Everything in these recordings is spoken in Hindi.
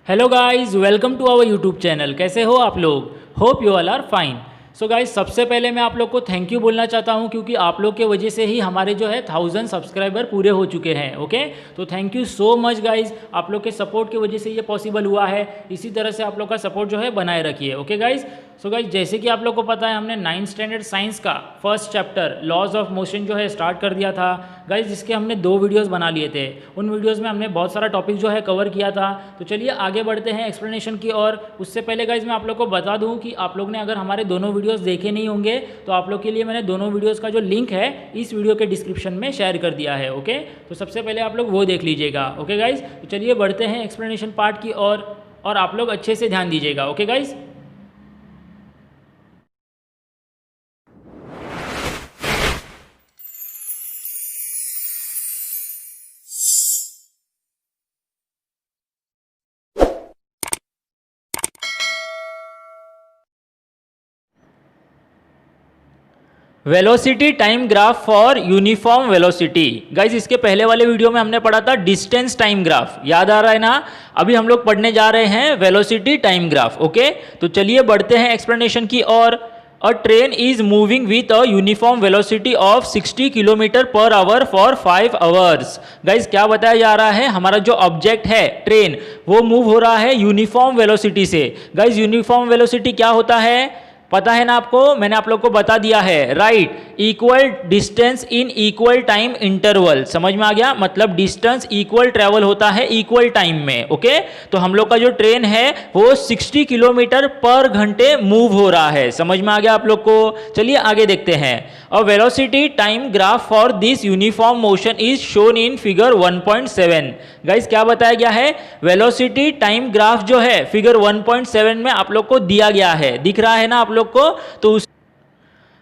Hello guys, welcome to our YouTube channel. कैसे हो आप लोग? Hope you all are fine. So guys, सबसे पहले मैं आप लोग को थैंक यू बोलना चाहता हूं क्योंकि आप लोग के वजह से ही हमारे जो है 1000 सब्सक्राइबर पूरे हो चुके हैं। ओके, तो thank you so much guys, आप लोग के सपोर्ट की वजह से ये पॉसिबल हुआ है। इसी तरह से आप लोग का सपोर्ट जो है बनाए रखिए। ओके गाइस, सो गाइस जैसे कि आप लोग को पता है, हमने 9th स्टैंडर्ड साइंस का first chapter laws of motion जो है स्टार्ट कर दिया था गाइस, जिसके हमने 2 वीडियोस बना लिए थे। उन वीडियोस में हमने बहुत सारा टॉपिक जो है कवर किया था। तो चलिए आगे बढ़ते हैं एक्सप्लेनेशन की ओर। उससे पहले गाइस मैं आप लोग को बता दूं कि आप लोग ने अगर हमारे दोनों वीडियोस देखे नहीं होंगे तो आप लोग के लिए मैंने दोनों वीडियोस का जो लिंक है इस वीडियो के डिस्क्रिप्शन में शेयर कर दिया है। ओके, तो सबसे पहले आप लोग वो देख लीजिएगा। ओके गाइस, तो चलिए बढ़ते हैं एक्सप्लेनेशन पार्ट की ओर और आप लोग अच्छे से ध्यान दीजिएगा। Okay guys, velocity time graph for uniform velocity. Guys इसके पहले वाले वीडियो में हमने पढ़ा था डिस्टेंस टाइम ग्राफ, याद आ रहा है ना? अभी हम लोग पढ़ने जा रहे हैं वेलोसिटी टाइम ग्राफ। ओके, तो चलिए बढ़ते हैं एक्सप्लेनेशन की ओर। A train is moving with a uniform velocity of 60 kilometre per hour for 5 hours. Guys क्या बताया जा रहा है, हमारा जो ऑब्जेक्ट है ट्रेन, वो मूव हो रहा है यूनिफॉर्म वेलोसिटी से। गाइज यूनिफॉर्म वेलोसिटी क्या होता है पता है ना आपको? मैंने आप लोग को बता दिया है, right. Equal distance in equal time interval. समझ में आ गया? मतलब डिस्टेंस इक्वल ट्रेवल होता है इक्वल टाइम में। ओके, तो हम लोग का जो ट्रेन है वो 60 किलोमीटर पर घंटे मूव हो रहा है। समझ में आ गया आप लोग को? चलिए आगे देखते हैं। A velocity time graph for this uniform motion is shown in figure 1.7। Guys क्या बताया गया है? वेलोसिटी टाइम ग्राफ जो है फिगर 1.7 में आप लोग को दिया गया है। दिख रहा है ना आप लोग को? तो उस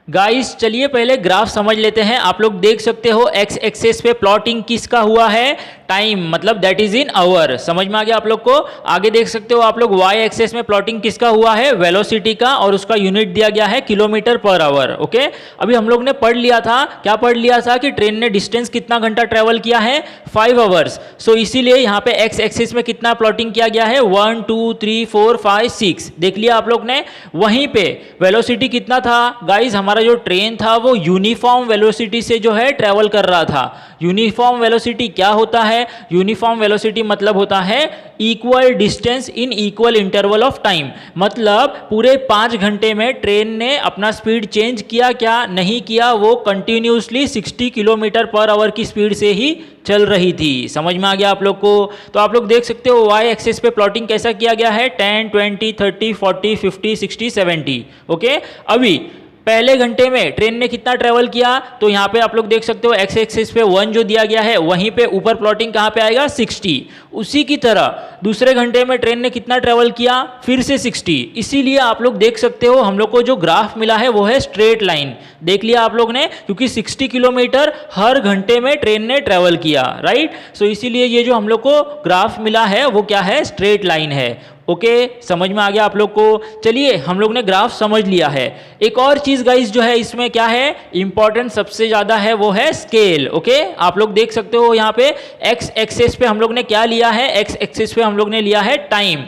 गाइस चलिए पहले ग्राफ समझ लेते हैं। आप लोग देख सकते हो एक्स एक्सेस पे प्लॉटिंग किसका हुआ है? टाइम, मतलब दैट इज इन आवर। समझ में आ गया आप लोग को? आगे देख सकते हो आप लोग वाई एक्सेस में प्लॉटिंग किसका हुआ है? वेलोसिटी का, और उसका यूनिट दिया गया है किलोमीटर पर आवर। ओके, अभी हम लोग ने पढ़ लिया था, क्या पढ़ लिया था कि ट्रेन ने डिस्टेंस कितना घंटा ट्रेवल किया है? 5 आवर्स। सो इसीलिए यहाँ पे एक्स एक्सेस में कितना प्लॉटिंग किया गया है? 1 2 3 4 5 6। देख लिया आप लोग ने? वहीं पे वेलोसिटी कितना था गाइज? हमारा जो ट्रेन था वो यूनिफॉर्म वेलोसिटी से जो है ट्रेवल कर रहा था। यूनिफॉर्म वेलोसिटी क्या होता है? यूनिफॉर्म वेलोसिटी मतलब होता है equal distance in equal interval of time. मतलब पूरे 5 घंटे में ट्रेन ने अपना स्पीड चेंज किया क्या? नहीं किया। वो कंटिन्यूसली 60 किलोमीटर पर आवर की स्पीड से ही चल रही थी। समझ में आ गया आप लोग को? तो आप लोग देख सकते हो वाई एक्सिस पे प्लॉटिंग कैसा किया गया है? 10 20 30 40 50 60 70। ओके, अभी पहले घंटे में ट्रेन ने कितना ट्रेवल किया? तो यहाँ पे आप लोग देख सकते हो एक्स एक्सिस पे 1 जो दिया गया है, वहीं पे ऊपर प्लॉटिंग कहाँ पे आएगा? 60। उसी की तरह दूसरे घंटे में ट्रेन ने कितना ट्रेवल किया? फिर से 60। इसीलिए आप लोग देख सकते हो हम लोग को जो ग्राफ मिला है वो है स्ट्रेट लाइन। देख लिया आप लोग ने? क्योंकि 60 किलोमीटर हर घंटे में ट्रेन ने ट्रेवल किया, राइट। सो इसीलिए ये जो हम लोग को ग्राफ मिला है वो क्या है? स्ट्रेट लाइन है। ओके, समझ में आ गया आप लोग को? चलिए हम लोग ने ग्राफ समझ लिया है। एक और चीज गाइस जो है इसमें क्या है इंपॉर्टेंट सबसे ज्यादा है, वो है स्केल। ओके, आप लोग देख सकते हो यहाँ पे एक्स एक्सेस पे हम लोग ने क्या लिया है? एक्स एक्सेस पे हम लोग ने लिया है time.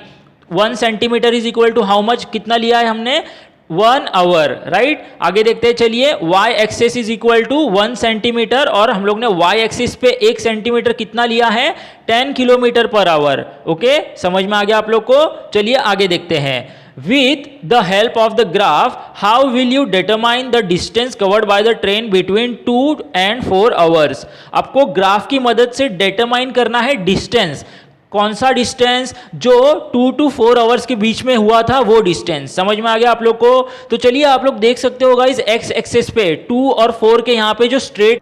1 centimetre is equal to how much? कितना लिया है हमने? 1 आवर, राइट। आगे देखते हैं, चलिए y axis is equal to 1 centimetre, और हम लोग ने y एक्सिस पे 1 सेंटीमीटर कितना लिया है? 10 किलोमीटर पर आवर। ओके, समझ में आ गया आप लोग को? चलिए आगे देखते हैं। With the help of the graph, how will you determine the distance covered by the train between 2 and 4 hours? आपको ग्राफ की मदद से डिटरमाइन करना है डिस्टेंस। कौन सा डिस्टेंस? जो 2 to 4 आवर्स के बीच में हुआ था वो डिस्टेंस। समझ में आ गया आप लोग को? तो चलिए आप लोग देख सकते हो गाइस एक्स एक्सेस पे 2 और 4 के यहाँ पे जो स्ट्रेट,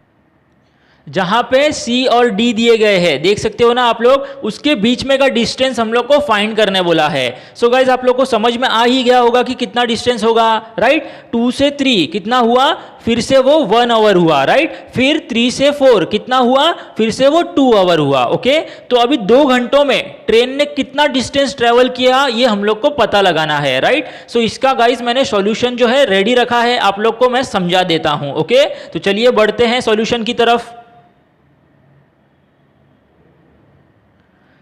जहां पे C और D दिए गए हैं, देख सकते हो ना आप लोग, उसके बीच में का डिस्टेंस हम लोग को फाइंड करने बोला है। सो गाइज आप लोग को समझ में आ ही गया होगा कि कितना डिस्टेंस होगा, राइट। 2 से 3 कितना हुआ? फिर से वो 1 आवर हुआ, राइट। फिर 3 से 4 कितना हुआ? फिर से वो 2 आवर हुआ। ओके, तो अभी 2 घंटों में ट्रेन ने कितना डिस्टेंस ट्रेवल किया ये हम लोग को पता लगाना है, राइट। सो इसका गाइज मैंने सॉल्यूशन जो है रेडी रखा है, आप लोग को मैं समझा देता हूं। ओके, तो चलिए बढ़ते हैं सॉल्यूशन की तरफ।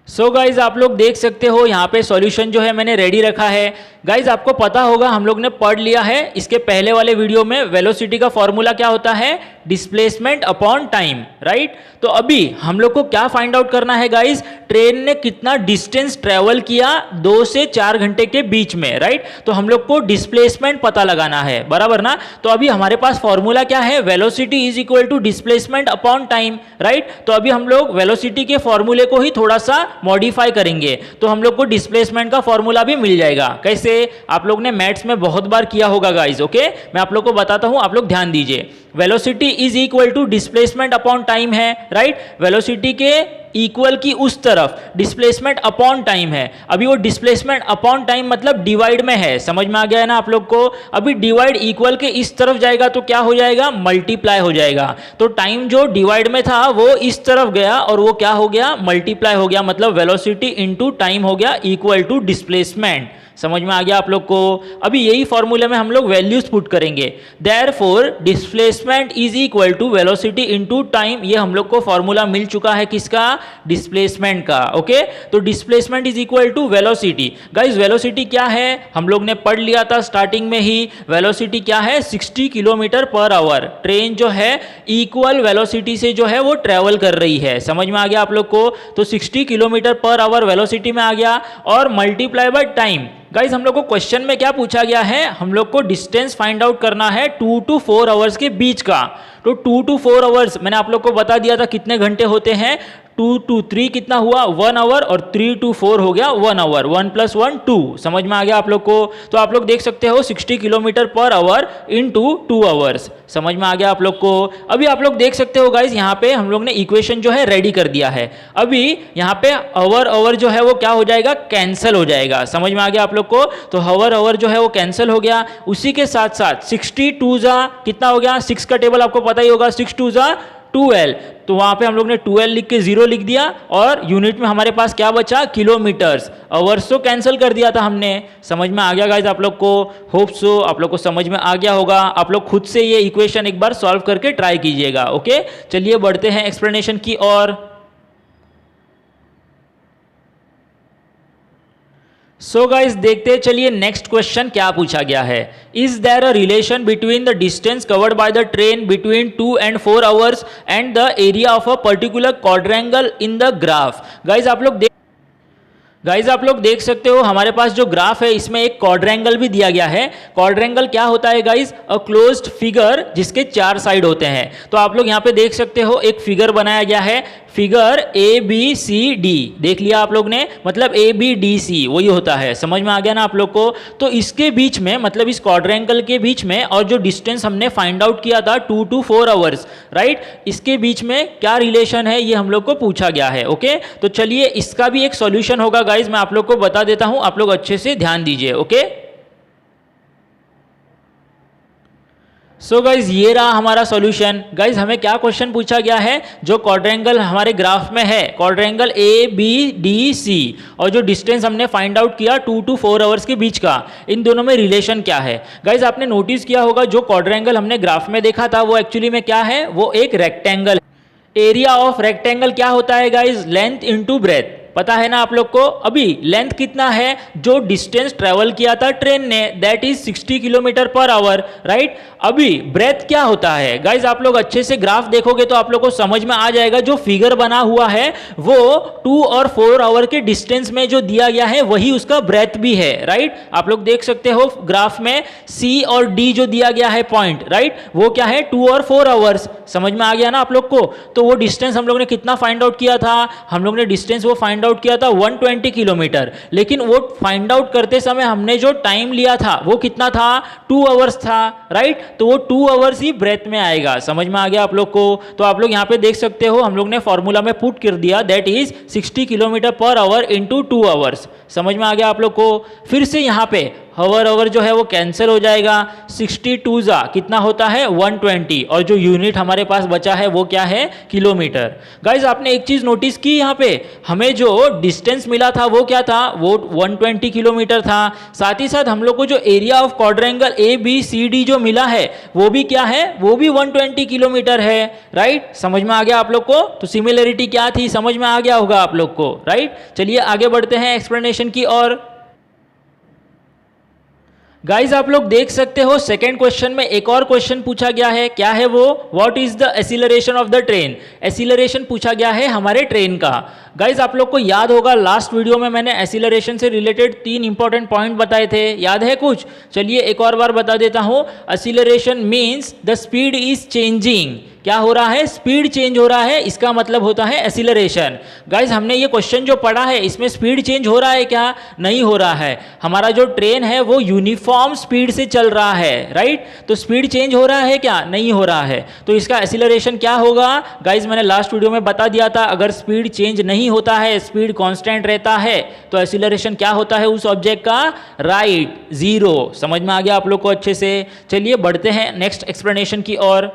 सो गाइज आप लोग देख सकते हो यहाँ पे सॉल्यूशन जो है मैंने रेडी रखा है। गाइज आपको पता होगा हम लोग ने पढ़ लिया है इसके पहले वाले वीडियो में वेलोसिटी का फॉर्मूला क्या होता है, डिस्प्लेसमेंट अपॉन टाइम, राइट। तो अभी हम लोग को क्या फाइंड आउट करना है गाइज, ट्रेन ने कितना डिस्टेंस ट्रेवल किया 2 से 4 घंटे के बीच में, राइट। तो हम लोग को डिस्प्लेसमेंट पता लगाना है, बराबर ना। तो अभी हमारे पास फॉर्मूला क्या है, velocity is equal to displacement upon time, right. तो अभी हम लोग वेलोसिटी के फॉर्मूले को ही थोड़ा सा मॉडिफाई करेंगे तो हम लोग को डिस्प्लेसमेंट का फॉर्मूला भी मिल जाएगा। कैसे, आप लोग ने मैथ्स में बहुत बार किया होगा गाइस, ओके। मैं आप लोग को बताता हूं, आप लोग ध्यान दीजिए। Velocity is equal to displacement upon time है, राइट। वेलोसिटी के इक्वल की उस तरफ डिस्प्लेसमेंट अपॉन टाइम है। अभी वो डिस्प्लेसमेंट अपॉन टाइम मतलब डिवाइड में है, समझ में आ गया है ना आप लोग को। अभी डिवाइड इक्वल के इस तरफ जाएगा तो क्या हो जाएगा, मल्टीप्लाई हो जाएगा। तो टाइम जो डिवाइड में था वो इस तरफ गया और वो क्या हो गया, मल्टीप्लाई हो गया। मतलब वेलोसिटी इनटू टाइम हो गया इक्वल टू डिस्प्लेसमेंट। समझ में आ गया आप लोग को। अभी यही फॉर्मूले में हम लोग वैल्यूज पुट करेंगे। Therefore displacement is equal to velocity into time. ये हम लोग को फॉर्मूला मिल चुका है किसका, डिस्प्लेसमेंट का, ओके। तो displacement is equal to velocity. Guys velocity क्या है, हम लोग ने पढ़ लिया था स्टार्टिंग में ही। वेलोसिटी क्या है, 60 किलोमीटर पर आवर। ट्रेन जो है इक्वल वेलोसिटी से जो है वो ट्रेवल कर रही है, समझ में आ गया आप लोग को। तो 60 किलोमीटर पर आवर वेलोसिटी में आ गया और मल्टीप्लाई बाय टाइम। गाइज हम लोग को क्वेश्चन में क्या पूछा गया है, हम लोग को डिस्टेंस फाइंड आउट करना है 2 to 4 आवर्स के बीच का। तो 2 to 4 आवर्स मैंने आप लोग को बता दिया था कितने घंटे होते हैं। 2 to 3 कितना हुआ, 1 आवर, और 3 to 4 हो गया 1 आवर। 1 + 1 2, समझ में आ गया आप लोग को। तो आप लोग देख सकते हो 60 kilometre per our into 2 hours, समझ में आ गया आप लोग को। अभी आप लोग देख सकते हो गाइज यहाँ पे हम लोग ने इक्वेशन जो है रेडी कर दिया है। अभी यहाँ पे आवर जो है वो क्या हो जाएगा, कैंसिल हो जाएगा, समझ में आ गया आप लोग को। तो आवर जो है वो कैंसिल हो गया। उसी के साथ साथ 60 2 जा कितना हो गया, 6 का टेबल आपको पता ही होगा, 6 2 जा 12। तो वहां पे हम लोग ने 12 लिख के 0 लिख दिया और यूनिट में हमारे पास क्या बचा, किलोमीटर्स। आवर्स तो कैंसिल कर दिया था हमने, समझ में आ गया गाइज आप लोग को। होप सो आप लोग को समझ में आ गया होगा। आप लोग खुद से ये इक्वेशन एक बार सॉल्व करके ट्राई कीजिएगा, ओके। चलिए बढ़ते हैं एक्सप्लेनेशन की ओर। सो गाइज देखते चलिए नेक्स्ट क्वेश्चन क्या पूछा गया है। Is there a relation between the distance covered by the train between 2 and 4 hours and the area of a particular quadrangle in the graph. Guys आप लोग देख सकते हो हमारे पास जो ग्राफ है इसमें एक क्वाड्रेंगल भी दिया गया है। क्वाड्रेंगल क्या होता है गाइज, अ क्लोज्ड फिगर जिसके 4 साइड होते हैं। तो आप लोग यहाँ पे देख सकते हो एक फिगर बनाया गया है, फिगर ABCD देख लिया आप लोग ने, मतलब ABDC वही होता है, समझ में आ गया ना आप लोग को। तो इसके बीच में मतलब इस क्वाड्रेंगल के बीच में और जो डिस्टेंस हमने फाइंड आउट किया था 2 to 4 आवर्स, राइट, इसके बीच में क्या रिलेशन है ये हम लोग को पूछा गया है, ओके। तो चलिए इसका भी एक सॉल्यूशन होगा गाइज, मैं आप लोग को बता देता हूं, आप लोग अच्छे से ध्यान दीजिए, ओके। सो गाइज ये रहा हमारा सॉल्यूशन। गाइज हमें क्या क्वेश्चन पूछा गया है, जो क्वाड्रेंगल हमारे ग्राफ में है, क्वाड्रेंगल ABDC, और जो डिस्टेंस हमने फाइंड आउट किया 2 to 4 आवर्स के बीच का, इन दोनों में रिलेशन क्या है। गाइज आपने नोटिस किया होगा जो क्वाड्रेंगल हमने ग्राफ में देखा था वो एक्चुअली में क्या है, वो एक रेक्टेंगल। एरिया ऑफ रेक्टेंगल क्या होता है गाइज, लेंथ इंटू ब्रेथ, पता है ना आप लोग को। अभी लेंथ कितना है, जो डिस्टेंस ट्रेवल किया था ट्रेन ने, that is 60 kilometre per our, right. अभी ब्रेथ क्या होता है गाइज, आप लोग अच्छे से ग्राफ देखोगे तो आप लोग को समझ में आ जाएगा। जो फिगर बना हुआ है वो 2 और 4 आवर के डिस्टेंस में जो दिया गया है वही उसका ब्रेथ भी है, राइट। आप लोग देख सकते हो ग्राफ में C और D जो दिया गया है पॉइंट, राइट, वो क्या है 2 और 4 आवर्स, समझ में आ गया ना आप लोग को। तो वो डिस्टेंस हम लोग ने कितना फाइंड आउट किया था, हम लोग ने डिस्टेंस वो फाइंड आउट किया था 120 किलोमीटर। लेकिन वो फाइंड आउट करते समय हमने जो टाइम लिया था वो कितना था, 2 आवर्स था, राइट। तो वो 2 आवर्स ही ब्रेथ में आएगा, समझ में आ गया आप लोग को। तो आप लोग यहाँ पे देख सकते हो हम लोग ने फॉर्मूला में पुट कर दिया, that is 60 kilometre per our into 2 hours, समझ में आ गया आप लोग को। फिर से यहाँ पे हवर जो है वो कैंसिल हो जाएगा, 62 जा कितना होता है 120, और जो यूनिट हमारे पास बचा है वो क्या है किलोमीटर। गाइज आपने एक चीज नोटिस की, यहाँ पे हमें जो डिस्टेंस मिला था वो क्या था, वो 120 किलोमीटर था। साथ ही साथ हम लोग को जो एरिया ऑफ क्वाड्रेंगल ABCD जो मिला है वो भी क्या है, वो भी 120 किलोमीटर है। राइट, समझ में आ गया आप लोग को? तो सिमिलरिटी क्या थी, समझ में आ गया होगा आप लोग को। राइट, चलिए आगे बढ़ते हैं एक्सप्लेनेशन की ओर। गाइज आप लोग देख सकते हो सेकेंड क्वेश्चन में एक और क्वेश्चन पूछा गया है। क्या है वो, what is the acceleration of the train. Acceleration पूछा गया है हमारे ट्रेन का। गाइज आप लोग को याद होगा लास्ट वीडियो में मैंने एक्सीलरेशन से रिलेटेड 3 इंपॉर्टेंट पॉइंट बताए थे, याद है कुछ? चलिए एक और बार बता देता हूं। Acceleration means the speed is changing. क्या हो रहा है, स्पीड चेंज हो रहा है, इसका मतलब होता है एक्सीलरेशन। गाइज हमने ये क्वेश्चन जो पढ़ा है इसमें स्पीड चेंज हो रहा है क्या, नहीं हो रहा है। हमारा जो ट्रेन है वो यूनिफॉर्म स्पीड से चल रहा है। राइट, तो स्पीड चेंज हो रहा है क्या, नहीं हो रहा है। तो इसका एक्सीलरेशन क्या होगा, गाइज मैंने लास्ट वीडियो में बता दिया था, अगर स्पीड चेंज नहीं होता है, स्पीड कांस्टेंट रहता है, तो एक्सीलरेशन क्या होता है उस ऑब्जेक्ट का, राइट, 0। समझ में आ गया आप लोग को अच्छे से? चलिए बढ़ते हैं नेक्स्ट एक्सप्लेनेशन की ओर।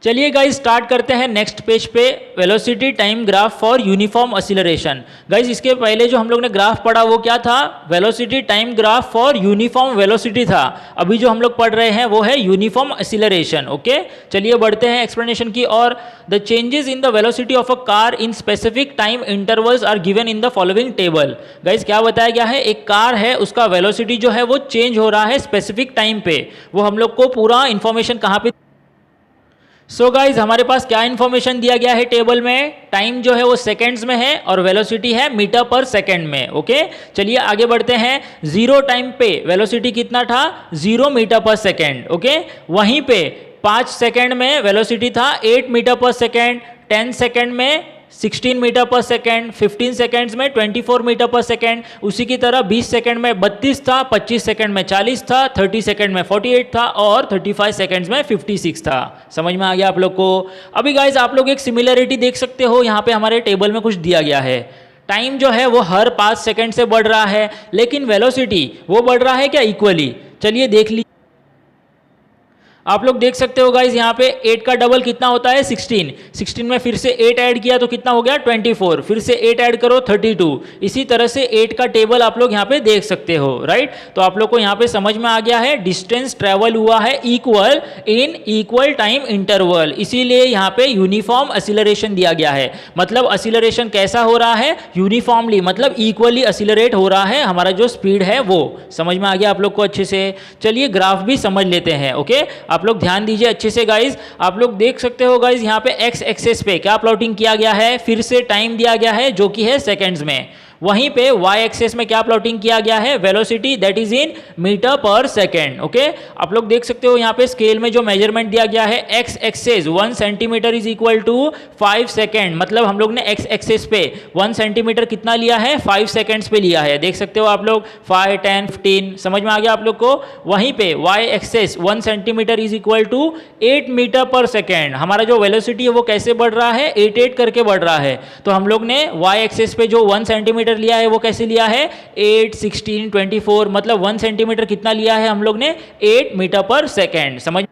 चलिए गाइज स्टार्ट करते हैं नेक्स्ट पेज पे, velocity time graph for uniform acceleration. Guys इसके पहले जो हम लोग ने ग्राफ पढ़ा वो क्या था, velocity time graph for uniform velocity था। अभी जो हम लोग पढ़ रहे हैं वो है यूनिफॉर्म एक्सीलरेशन। ओके, चलिए बढ़ते हैं एक्सप्लेनेशन की और। The changes in the velocity of a car in specific time intervals are given in the following table. Guys क्या बताया गया है, एक कार है उसका वेलोसिटी जो है वो चेंज हो रहा है स्पेसिफिक टाइम पे। वो हम लोग को पूरा इंफॉर्मेशन कहाँ पे, सो गाइज हमारे पास क्या इंफॉर्मेशन दिया गया है टेबल में, टाइम जो है वो सेकंड्स में है और वेलोसिटी है मीटर पर सेकंड में। ओके, चलिए आगे बढ़ते हैं। 0 टाइम पे वेलोसिटी कितना था, 0 मीटर पर सेकंड। ओके, वहीं पे 5 सेकंड में वेलोसिटी था 8 मीटर पर सेकंड, 10 सेकंड में 16 मीटर पर सेकेंड, 15 सेकेंड्स में 24 मीटर पर सेकेंड। उसी की तरह 20 सेकेंड में 32 था, 25 सेकेंड में 40 था, 30 सेकेंड में 48 था और 35 सेकेंड्स में 56 था। समझ में आ गया आप लोग को? अभी गाइज आप लोग एक सिमिलरिटी देख सकते हो, यहाँ पे हमारे टेबल में कुछ दिया गया है। टाइम जो है वो हर 5 सेकेंड से बढ़ रहा है, लेकिन वेलोसिटी वो बढ़ रहा है क्या, इक्वली? चलिए देख लीजिए, आप लोग देख सकते हो गाइज यहाँ पे 8 का डबल कितना होता है 16, 16 में फिर से 8 ऐड किया तो कितना हो गया 24, फिर से 8 ऐड करो 32। इसी तरह से 8 का टेबल आप लोग यहाँ पे देख सकते हो। राइट, तो आप लोग को यहाँ पे समझ में आ गया है डिस्टेंस ट्रेवल हुआ है equal in equal time interval, इसीलिए यहाँ पे यूनिफॉर्म एक्सीलरेशन दिया गया है। मतलब एक्सीलरेशन कैसा हो रहा है, यूनिफॉर्मली, मतलब इक्वली एक्सीलरेट हो रहा है हमारा जो स्पीड है वो। समझ में आ गया आप लोग को अच्छे से? चलिए ग्राफ भी समझ लेते हैं। ओके, आप लोग ध्यान दीजिए अच्छे से गाइज। आप लोग देख सकते हो गाइज यहाँ पे एक्स एक्सेस पे क्या प्लॉटिंग किया गया है, फिर से टाइम दिया गया है जो कि है सेकंड्स में। वहीं पे वाई एक्सेस में क्या प्लॉटिंग किया गया है, velocity that is in metre per second. Okay, आप लोग देख सकते हो यहाँ पे स्केल में जो मेजरमेंट दिया गया है, X axis 1 centimetre is equal to 5 second. मतलब हम लोग ने एक्स एक्सेस पे 1 सेंटीमीटर कितना लिया है, 5 सेकेंड्स पे लिया है। देख सकते हो आप लोग 5, 10, 15। समझ में आ गया आप लोग को? वहीं पे Y axis 1 centimetre is equal to 8 metre per second. हमारा जो वेलोसिटी है वो कैसे बढ़ रहा है, 8 करके बढ़ रहा है। तो हम लोग ने वाई एक्सेस पे जो 1 सेंटीमीटर लिया है वो कैसे लिया है, 8, 16, 24। मतलब 1 सेंटीमीटर कितना लिया है हम लोग ने, 8 मीटर पर सेकेंड। समझ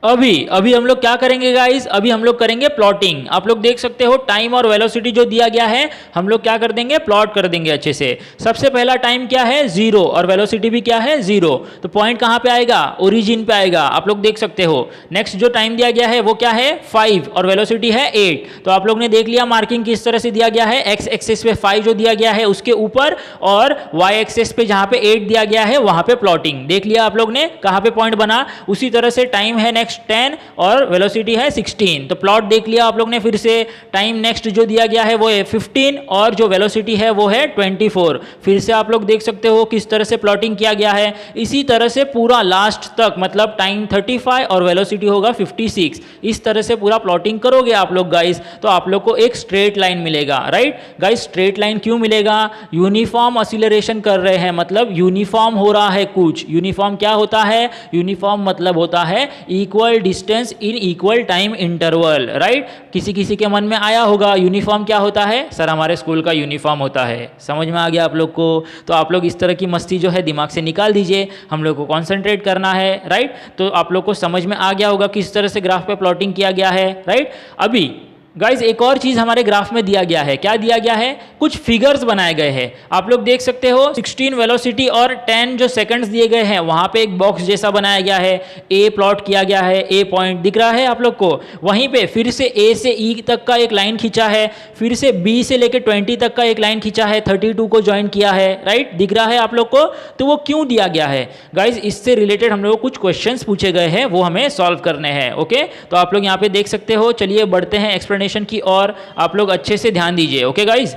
अभी हम लोग क्या करेंगे गाइस, अभी हम लोग करेंगे प्लॉटिंग। आप लोग देख सकते हो टाइम और वेलोसिटी जो दिया गया है हम लोग क्या कर देंगे, प्लॉट कर देंगे अच्छे से। सबसे पहला टाइम क्या है 0 और वेलोसिटी भी क्या है 0। तो पॉइंट कहां पे आएगा, ओरिजिन पे आएगा। आप लोग देख सकते हो नेक्स्ट जो टाइम दिया गया है वो क्या है 5 और वेलोसिटी है 8। तो आप लोग ने देख लिया मार्किंग किस तरह से दिया गया है, एक्स एक्सिस पे 5 जो दिया गया है उसके ऊपर और वाई एक्सिस पे जहां पे 8 दिया गया है वहां पे प्लॉटिंग देख लिया आप लोग ने, कहां पे पॉइंट बना। उसी तरह से टाइम है नेक्स्ट 10 और वेलोसिटी है 16। तो प्लॉट देख लिया आप लोग ने। फिर से टाइम नेक्स्ट जो दिया गया है वो है 15 और जो वेलोसिटी है वो है 24। फिर से आप लोग देख सकते हो किस तरह से प्लॉटिंग किया गया है। इसी तरह से पूरा लास्ट तक, मतलब टाइम 35 और वेलोसिटी होगा 56। इस तरह से पूरा प्लॉटिंग करोगे आप लोग गाइस तो आप लोग को एक स्ट्रेट लाइन मिलेगा। राइट गाइस, स्ट्रेट लाइन क्यों मिलेगा, यूनिफॉर्म एक्सीलरेशन कर रहे हैं, मतलब यूनिफॉर्म हो रहा है कुछ। यूनिफॉर्म क्या होता है, यूनिफॉर्म मतलब होता है equal equal distance in equal time interval, right. किसी किसी के मन में आया होगा यूनिफॉर्म क्या होता है, सर हमारे स्कूल का यूनिफॉर्म होता है। समझ में आ गया आप लोग को? तो आप लोग इस तरह की मस्ती जो है दिमाग से निकाल दीजिए, हम लोग को कॉन्सेंट्रेट करना है, राइट। तो आप लोग को समझ में आ गया होगा किस तरह से ग्राफ पे प्लॉटिंग किया गया है, राइट। अभी गाइज एक और चीज हमारे ग्राफ में दिया गया है, क्या दिया गया है, कुछ फिगर्स बनाए गए हैं। आप लोग देख सकते हो 16 वेलोसिटी और 10 जो सेकंड्स दिए गए हैं, वहां पे एक बॉक्स जैसा बनाया गया है, ए प्लॉट किया गया है, ए पॉइंट दिख रहा है आप लोग को। वहीं पे फिर से ए से ई तक का एक लाइन खींचा है, फिर से बी से लेकर 20 तक का एक लाइन खींचा है, 32 को ज्वाइन किया है, राइट, दिख रहा है आप लोग को। तो वो क्यों दिया गया है गाइज, इससे रिलेटेड हम लोग को कुछ क्वेश्चंस पूछे गए हैं, वो हमें सॉल्व करने हैं। ओके, तो आप लोग यहाँ पे देख सकते हो। चलिए बढ़ते हैं एक्सप्लेनेशन की और आप लोग अच्छे से ध्यान दीजिए। Okay guys,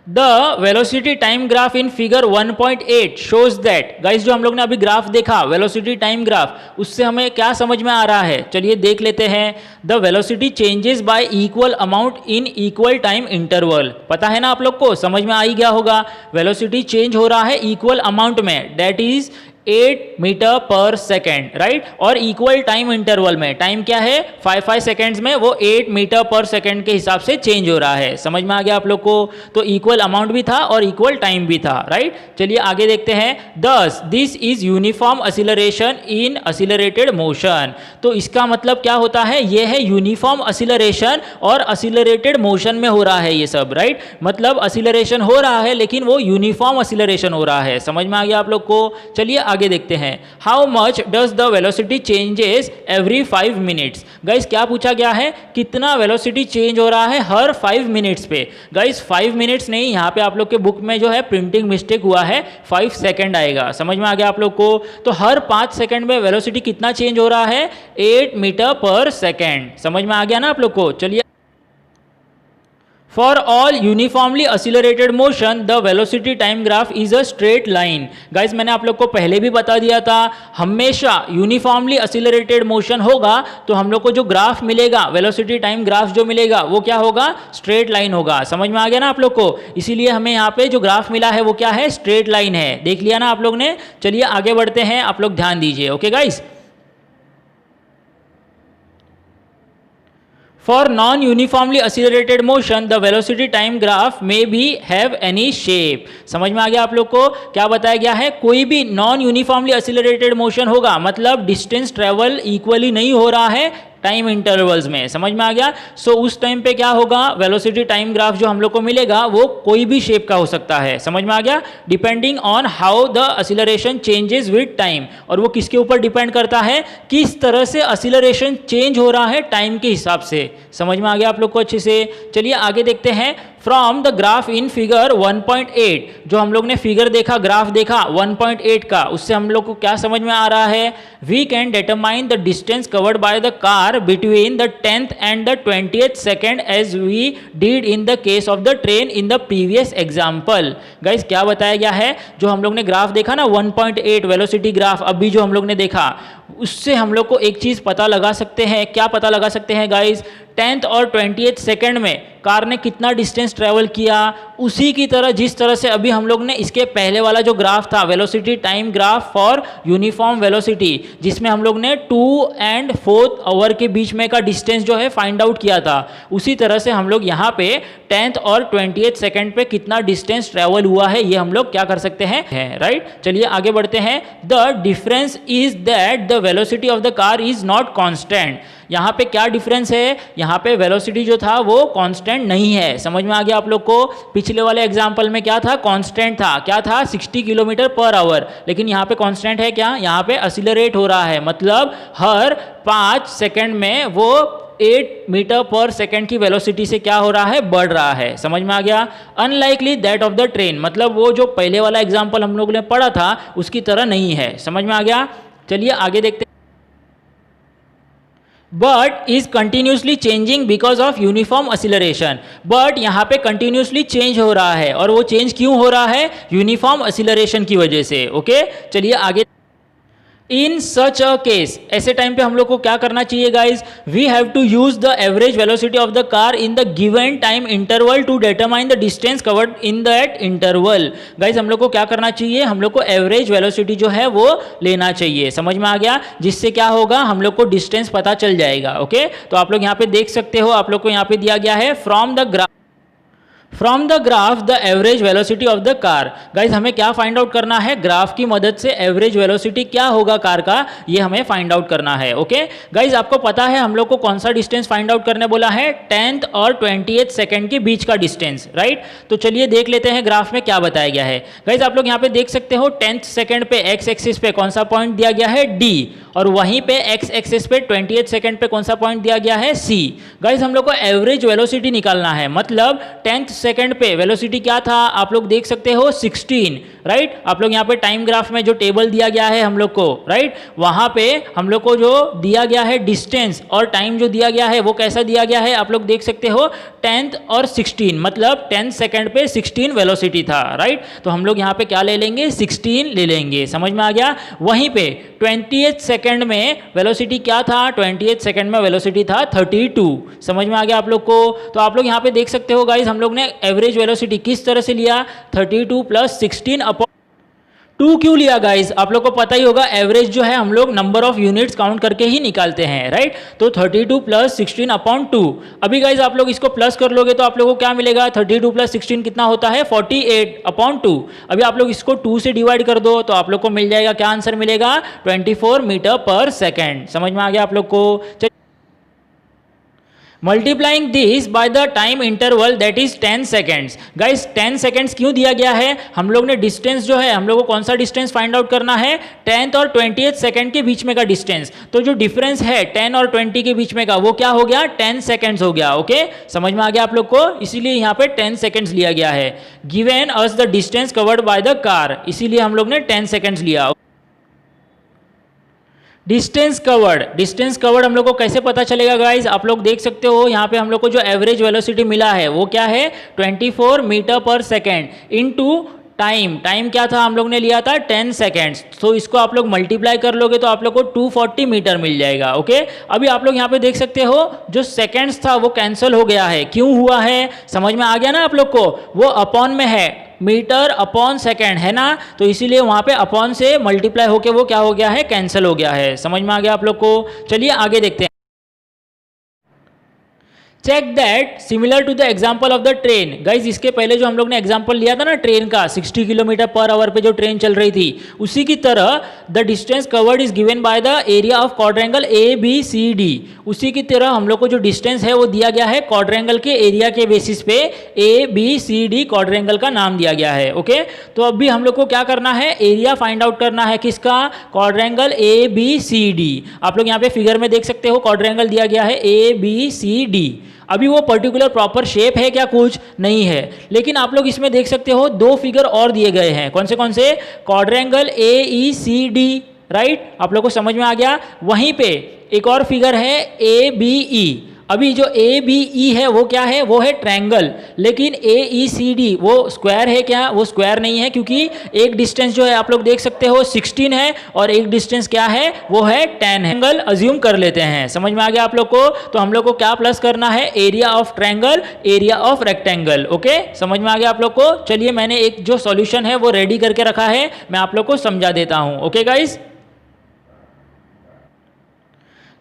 the velocity time graph in figure 1.8 shows that, guys जो हम लोग ने अभी ग्राफ देखा वेलोसिटी टाइम ग्राफ, उससे हमें क्या समझ में आ रहा है, चलिए देख लेते हैं। The velocity changes y equal amount in equal time interval, पता है ना आप लोग को, समझ में आ ही गया होगा। वेलोसिटी चेंज हो रहा है इक्वल अमाउंट में, that is 8 metre per second, right. और इक्वल टाइम इंटरवल में टाइम क्या है 5 सेकेंड्स में, वो 8 मीटर पर सेकेंड के हिसाब से चेंज हो रहा है। समझ में आ गया आप लोग को? तो इक्वल अमाउंट भी था और इक्वल टाइम भी था, राइट। चलिए आगे देखते हैं। दस this is uniform acceleration in accelerated motion, तो इसका मतलब क्या होता है, ये है यूनिफॉर्म असिलरेशन और असिलरेटेड मोशन में हो रहा है ये सब, राइट। मतलब असिलरेशन हो रहा है लेकिन वो यूनिफॉर्म असिलरेशन हो रहा है। समझ में आ गया आप लोग को? चलिए आगे देखते हैं। How much does the velocity changes every 5 minutes, guys क्या पूछा गया है, कितना वेलोसिटी चेंज हो रहा है हर 5 मिनट्स पे। गाइस 5 मिनट्स नहीं, यहाँ पे आप लोग के बुक में जो है प्रिंटिंग मिस्टेक हुआ है, 5 सेकेंड आएगा। समझ में आ गया आप लोग को? तो हर 5 सेकेंड में वेलोसिटी कितना चेंज हो रहा है, 8 मीटर पर सेकेंड। समझ में आ गया ना आप लोग को? चलिए, For all uniformly accelerated motion, the velocity time graph is a straight line. Guys, मैंने आप लोग को पहले भी बता दिया था, हमेशा यूनिफॉर्मली accelerated मोशन होगा तो हम लोग को जो ग्राफ मिलेगा, वेलोसिटी टाइम ग्राफ जो मिलेगा वो क्या होगा, स्ट्रेट लाइन होगा। समझ में आ गया ना आप लोग को? इसीलिए हमें यहाँ पे जो ग्राफ मिला है वो क्या है, स्ट्रेट लाइन है। देख लिया ना आप लोग ने? चलिए आगे बढ़ते हैं, आप लोग ध्यान दीजिए। Okay guys, For non-uniformly accelerated motion, the velocity time graph may be have any shape. समझ में आ गया आप लोग को? क्या बताया गया है, कोई भी नॉन यूनिफॉर्मली एक्सीलरेटेड मोशन होगा, मतलब डिस्टेंस ट्रेवल इक्वली नहीं हो रहा है टाइम इंटरवल्स में। समझ में आ गया? सो उस टाइम पे क्या होगा, वेलोसिटी टाइम ग्राफ जो हम लोग को मिलेगा वो कोई भी शेप का हो सकता है। समझ में आ गया? Depending on how the acceleration changes with time, और वो किसके ऊपर डिपेंड करता है, किस तरह से एक्सीलरेशन चेंज हो रहा है टाइम के हिसाब से। समझ में आ गया आप लोग को अच्छे से? चलिए आगे देखते हैं। From the graph in figure 1.8, जो हम लोग ने फिगर देखा, ग्राफ देखा 1.8 का, उससे हम लोग को क्या समझ में आ रहा है, we can determine the distance covered by the car between the 10th and the 20th second as we did in the case of the train in the previous example. Guys क्या बताया गया है, जो हम लोग ने ग्राफ देखा ना 1.8 वेलोसिटी ग्राफ, अभी जो हम लोग ने देखा, उससे हम लोग को एक चीज पता लगा सकते हैं। क्या पता लगा सकते हैं गाइस, 10th और 20th सेकेंड में कार ने कितना डिस्टेंस ट्रेवल किया, उसी की तरह जिस तरह से अभी हम लोग ने इसके पहले वाला जो ग्राफ था, velocity time graph for uniform velocity, जिसमें हम लोग ने 2 and 4th आवर के बीच में का डिस्टेंस जो है फाइंड आउट किया था, उसी तरह से हम लोग यहाँ पे 10th और 20th सेकेंड पे कितना डिस्टेंस ट्रेवल हुआ है, ये हम लोग क्या कर सकते हैं, राइट। चलिए आगे बढ़ते हैं। The difference is that the velocity of the car is not constant. यहाँ पे क्या डिफरेंस है, यहाँ पे वेलोसिटी जो था वो कांस्टेंट नहीं है। समझ में आ गया आप लोग को? पिछले वाले एग्जांपल में क्या था, कांस्टेंट था, क्या था 60 किलोमीटर पर आवर, लेकिन यहाँ पे कांस्टेंट है क्या, यहाँ पे एक्सीलरेट हो रहा है, मतलब हर 5 सेकेंड में वो 8 मीटर पर सेकेंड की वेलोसिटी से क्या हो रहा है, बढ़ रहा है। समझ में आ गया? Unlikely that of the train, मतलब वो जो पहले वाला एग्जाम्पल हम लोग ने पढ़ा था उसकी तरह नहीं है। समझ में आ गया? चलिए आगे देखते हैं। But is continuously changing because of uniform acceleration, but यहाँ पे कंटिन्यूसली चेंज हो रहा है, और वो चेंज क्यों हो रहा है, यूनिफॉर्म एक्सीलरेशन की वजह से। ओके, चलिए आगे। इन सच अ केस, ऐसे टाइम पे हम लोग को क्या करना चाहिए guys, we have to use the average velocity of the car in the given time interval to determine the distance covered in that interval. Guys हम लोग को क्या करना चाहिए, हम लोग को एवरेज वेलोसिटी जो है वो लेना चाहिए। समझ में आ गया, जिससे क्या होगा, हम लोग को डिस्टेंस पता चल जाएगा। ओके, तो आप लोग यहाँ पे देख सकते हो, आप लोग को यहाँ पे दिया गया है from the graph the average velocity of the car. Guys हमें क्या फाइंड आउट करना है, ग्राफ की मदद से एवरेज वेलोसिटी क्या होगा कार का, ये हमें फाइंड आउट करना है। ओके गाइज, आपको पता है हम लोग को कौन सा डिस्टेंस फाइंड आउट करने बोला है, 10th और 20th सेकंड के बीच का डिस्टेंस, राइट। तो चलिए देख लेते हैं ग्राफ में क्या बताया गया है। गाइज आप लोग यहाँ पे देख सकते हो 10th सेकंड पे एक्स एक्सिस पे कौन सा पॉइंट दिया गया है, डी, और वहीं पे एक्स एक्सिस पे 20th सेकंड पे कौन सा पॉइंट दिया गया है, सी। गाइज हम लोग को एवरेज वेलोसिटी निकालना है, मतलब 10th सेकंड पे वेलोसिटी क्या था, आप लोग देख सकते हो 16, राइट। आप लोग यहाँ पे टाइम ग्राफ में जो टेबल दिया गया है हम लोग को, राइट, वहां पे हम लोग को जो दिया गया है डिस्टेंस और टाइम जो दिया गया है वो कैसा दिया गया है, आप लोग देख सकते हो 10th और 16, मतलब 10th सेकंड पे 16 वेलोसिटी था, राइट। तो हम लोग यहाँ पे क्या ले लेंगे, 16 ले लेंगे। समझ में आ गया। वहीं पे 20th सेकंड में वेलोसिटी क्या था, 20th सेकंड में वेलोसिटी था 32। समझ में आ गया आप लोग को। तो आप लोग यहाँ पे देख सकते हो गाइज, हम लोग ने एवरेज वेलोसिटी किस तरह से लिया, 32 + 16 अपॉन 2 क्यों लिया गाइज, आप लोग को पता ही होगा एवरेज जो है हम लोग नंबर ऑफ यूनिट्स काउंट करके ही निकालते हैं, राइट। तो 32 + 16 अपॉन 2। अभी गाइज आप लोग इसको प्लस कर लोगे तो आप लोगों को क्या मिलेगा, 32 + 16 कितना होता है, 48 अपॉन 2। अभी आप लोग इसको 2 से डिवाइड कर दो तो आप लोग को मिल जाएगा, क्या आंसर मिलेगा, 24 मीटर पर सेकेंड। समझ में आ गया आप लोग को। Multiplying this by the time interval that is 10 seconds. Guys 10 seconds क्यों दिया गया है, हम लोग ने डिस्टेंस जो है, हम लोग को कौन सा डिस्टेंस फाइंड आउट करना है, 10th और 20th सेकेंड के बीच में का डिस्टेंस। तो जो डिफरेंस है 10 और 20 के बीच में का वो क्या हो गया, 10 सेकेंड्स हो गया। ओके, समझ में आ गया आप लोग को, इसीलिए यहाँ पे 10 सेकेंड्स लिया गया है। Given us the distance covered by the car, इसीलिए हम लोग ने 10 सेकेंड्स लिया। डिस्टेंस कवर्ड हम लोग को कैसे पता चलेगा गाइज, आप लोग देख सकते हो यहाँ पे हम लोग को जो एवरेज वेलोसिटी मिला है वो क्या है, 24 metre per second into time क्या था, हम लोग ने लिया था 10 सेकेंड्स। तो इसको आप लोग मल्टीप्लाई कर लोगे तो आप लोग को 240 मीटर मिल जाएगा। ओके, अभी आप लोग यहाँ पे देख सकते हो जो सेकेंड्स था वो कैंसिल हो गया है, क्यों हुआ है, समझ में आ गया ना आप लोग को, वो अपॉन में है, मीटर अपॉन सेकेंड है ना, तो इसीलिए वहां पे अपॉन से मल्टीप्लाई होके वो क्या हो गया है, कैंसिल हो गया है। समझ में आ गया आप लोग को। चलिए आगे देखते हैं। Check that similar to the example of the train. Guys इसके पहले जो हम लोग ने एग्जाम्पल लिया था ना ट्रेन का, 60 किलोमीटर पर आवर पे जो ट्रेन चल रही थी, उसी की तरह the distance covered is given by the area of quadrangle ABCD। उसी की तरह हम लोग को जो डिस्टेंस है वो दिया गया है क्वाड्रेंगल के एरिया के बेसिस पे, ABCD क्वाड्रेंगल का नाम दिया गया है। ओके, तो अभी हम लोग को क्या करना है, एरिया फाइंड आउट करना है, किसका, क्वाड्रेंगल ABCD। आप लोग यहाँ पे फिगर में देख सकते हो क्वाड्रेंगल दिया गया है ABCD। अभी वो पर्टिकुलर प्रॉपर शेप है क्या, कुछ नहीं है, लेकिन आप लोग इसमें देख सकते हो 2 फिगर और दिए गए हैं। कौन से, क्वाड्रेंगल AECD, राइट, आप लोग को समझ में आ गया। वहीं पे एक और फिगर है ABE। अभी जो ABE है वो क्या है, वो है ट्रायंगल, लेकिन AECD वो स्क्वायर है क्या, वो स्क्वायर नहीं है, क्योंकि एक डिस्टेंस जो है आप लोग देख सकते हो 16 है और एक डिस्टेंस क्या है, वो है 10 है। ट्रायंगल अज्यूम कर लेते हैं। समझ में आ गया आप लोग को। तो हम लोग को क्या प्लस करना है, area of triangle, area of rectangle. Okay, समझ में आ गया आप लोग को। चलिए मैंने एक जो सॉल्यूशन है वो रेडी करके रखा है, मैं आप लोग को समझा देता हूं। ओके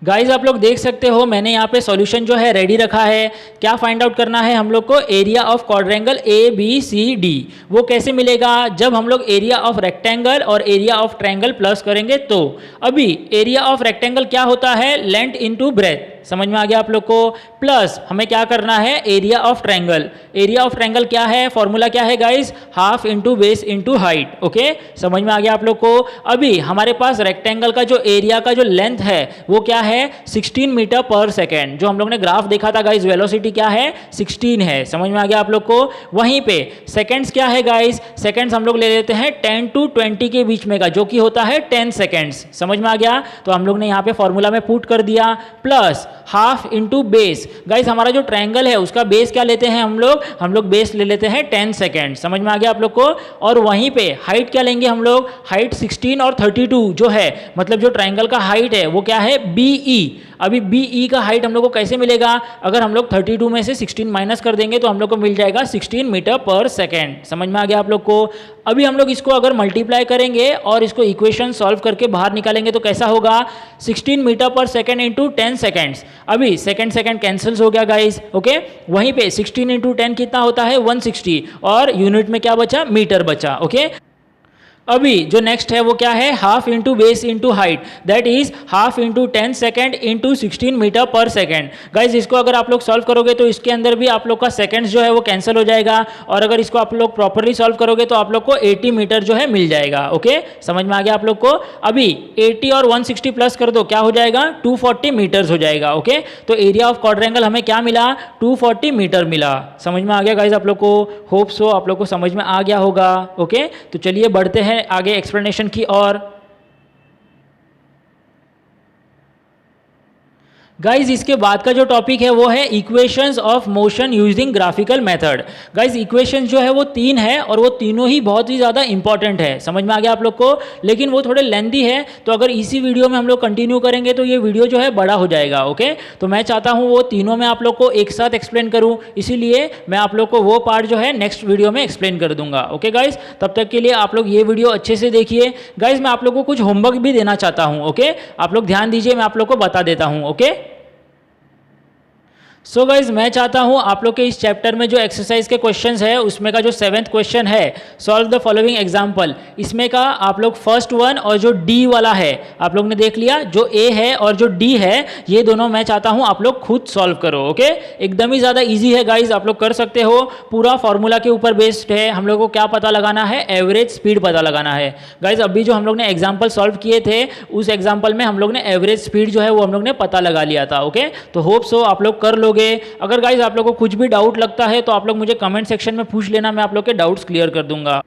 गाइज आप लोग देख सकते हो मैंने यहाँ पे सॉल्यूशन जो है रेडी रखा है। क्या फाइंड आउट करना है हम लोग को, एरिया ऑफ क्वाड्रेंगल ABCD। वो कैसे मिलेगा, जब हम लोग एरिया ऑफ रेक्टेंगल और एरिया ऑफ ट्रायंगल प्लस करेंगे तो। अभी एरिया ऑफ रेक्टेंगल क्या होता है, लेंथ इनटू ब्रेथ। समझ में आ गया आप लोग को। प्लस हमें क्या करना है, area of triangle. Area of triangle क्या है, फॉर्मूला क्या है guys, half into base into height. Okay, समझ में आ गया आप लोग को। अभी हमारे पास रेक्टेंगल का जो एरिया का जो लेंथ है वो क्या है, 16 मीटर पर सेकेंड। जो हम लोग ने ग्राफ देखा था गाइज, वेलोसिटी क्या है, 16 है। समझ में आ गया आप लोग को। वहीं पे सेकेंड्स क्या है गाइज, सेकेंड्स हम लोग ले लेते हैं 10 to 20 के बीच में का, जो कि होता है 10 सेकेंड्स। समझ में आ गया। तो हम लोग ने यहाँ पे फॉर्मूला में पुट कर दिया, plus half into base. Guys हमारा जो ट्रायंगल है उसका बेस क्या लेते हैं हम लोग बेस ले लेते हैं 10 सेकेंड। समझ में आ गया आप लोग को। और वहीं पे हाइट क्या लेंगे हम लोग, हाइट 16 और 32 जो है, मतलब जो ट्रायंगल का हाइट है वो क्या है, BE। अभी BE का हाइट हम लोग को कैसे मिलेगा, अगर हम लोग 32 में से 16 माइनस कर देंगे तो हम लोग को मिल जाएगा 16 मीटर पर सेकेंड। समझ में आ गया आप लोग को। अभी हम लोग इसको अगर मल्टीप्लाई करेंगे और इसको इक्वेशन सॉल्व करके बाहर निकालेंगे तो कैसा होगा, 16 metre per second into 10 seconds. अभी सेकेंड कैंसिल्स हो गया गाइस, ओके। वहीं पे 16 इंटू 10 कितना होता है, 160, और यूनिट में क्या बचा, मीटर बचा, ओके। अभी जो नेक्स्ट है वो क्या है, half into base into height, that is half into 10 second into 16 metre per second. Guys इसको अगर आप लोग सॉल्व करोगे तो इसके अंदर भी आप लोग का सेकेंड्स जो है वो कैंसिल हो जाएगा, और अगर इसको आप लोग प्रॉपरली सॉल्व करोगे तो आप लोग को 80 मीटर जो है मिल जाएगा, ओके। समझ में आ गया आप लोग को। अभी 80 और 160 प्लस कर दो, क्या हो जाएगा, 240 मीटर्स हो जाएगा, ओके। तो एरिया ऑफ क्वाड्रेंगल हमें क्या मिला, 240 मीटर मिला। समझ में आ गया गाइज आप लोग को, होप सो आप लोग को समझ में आ गया होगा, ओके। तो चलिए बढ़ते हैं आगे एक्सप्लेनेशन की ओर। गाइज इसके बाद का जो टॉपिक है वो है equations of motion using graphical method. Guys equations जो है वो 3 है और वो तीनों ही बहुत ही ज़्यादा इंपॉर्टेंट है। समझ में आ गया आप लोग को, लेकिन वो थोड़े लेंथी है, तो अगर इसी वीडियो में हम लोग कंटिन्यू करेंगे तो ये वीडियो जो है बड़ा हो जाएगा, ओके। तो मैं चाहता हूँ वो तीनों में आप लोग को एक साथ एक्सप्लेन करूँ, इसीलिए मैं आप लोग को वो पार्ट जो है नेक्स्ट वीडियो में एक्सप्लेन कर दूंगा, ओके गाइज। तब तक के लिए आप लोग ये वीडियो अच्छे से देखिए। गाइज मैं आप लोग को कुछ होमवर्क भी देना चाहता हूँ, ओके। आप लोग ध्यान दीजिए, मैं आप लोग को बता देता हूँ, ओके। सो गाइज मैं चाहता हूं आप लोग के इस चैप्टर में जो एक्सरसाइज के क्वेश्चंस है उसमें का जो 7th क्वेश्चन है, सॉल्व द फॉलोइंग एग्जांपल, इसमें का आप लोग फर्स्ट वन और जो डी वाला है आप लोग ने देख लिया, जो ए है और जो डी है ये दोनों मैं चाहता हूं आप लोग खुद सॉल्व करो, ओके। एकदम ही ज़्यादा ईजी है गाइज, आप लोग कर सकते हो। पूरा फॉर्मूला के ऊपर बेस्ड है। हम लोग को क्या पता लगाना है, एवरेज स्पीड पता लगाना है। गाइज अभी जो हम लोग ने एग्जाम्पल सॉल्व किए थे उस एग्जाम्पल में हम लोग ने एवरेज स्पीड जो है वो हम लोग ने पता लगा लिया था, ओके। तो होप सो आप लोग कर लोगे। अगर गाइज आप लोग को कुछ भी डाउट लगता है तो आप लोग मुझे कमेंट सेक्शन में पूछ लेना, मैं आप लोग के डाउट्स क्लियर कर दूंगा।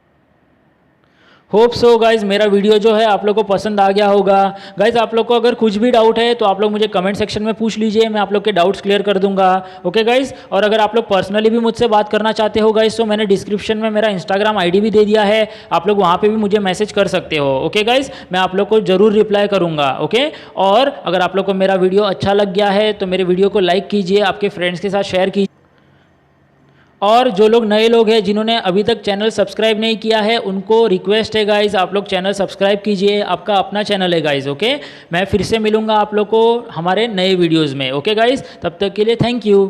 होप सो गाइज मेरा वीडियो जो है आप लोग को पसंद आ गया होगा। गाइज आप लोग को अगर कुछ भी डाउट है तो आप लोग मुझे कमेंट सेक्शन में पूछ लीजिए, मैं आप लोग के डाउट्स क्लियर कर दूंगा, ओके गाइज। और अगर आप लोग पर्सनली भी मुझसे बात करना चाहते हो गाइज तो मैंने डिस्क्रिप्शन में मेरा इंस्टाग्राम आईडी भी दे दिया है, आप लोग वहाँ पे भी मुझे मैसेज कर सकते हो, ओके गाइज। मैं आप लोग को जरूर रिप्लाई करूँगा, ओके। और अगर आप लोग को मेरा वीडियो अच्छा लग गया है तो मेरे वीडियो को लाइक कीजिए, आपके फ्रेंड्स के साथ शेयर कीजिए। और जो लोग नए लोग हैं जिन्होंने अभी तक चैनल सब्सक्राइब नहीं किया है उनको रिक्वेस्ट है गाइज, आप लोग चैनल सब्सक्राइब कीजिए, आपका अपना चैनल है गाइज, ओके। मैं फिर से मिलूंगा आप लोग को हमारे नए वीडियोस में, ओके गाइज। तब तक के लिए थैंक यू।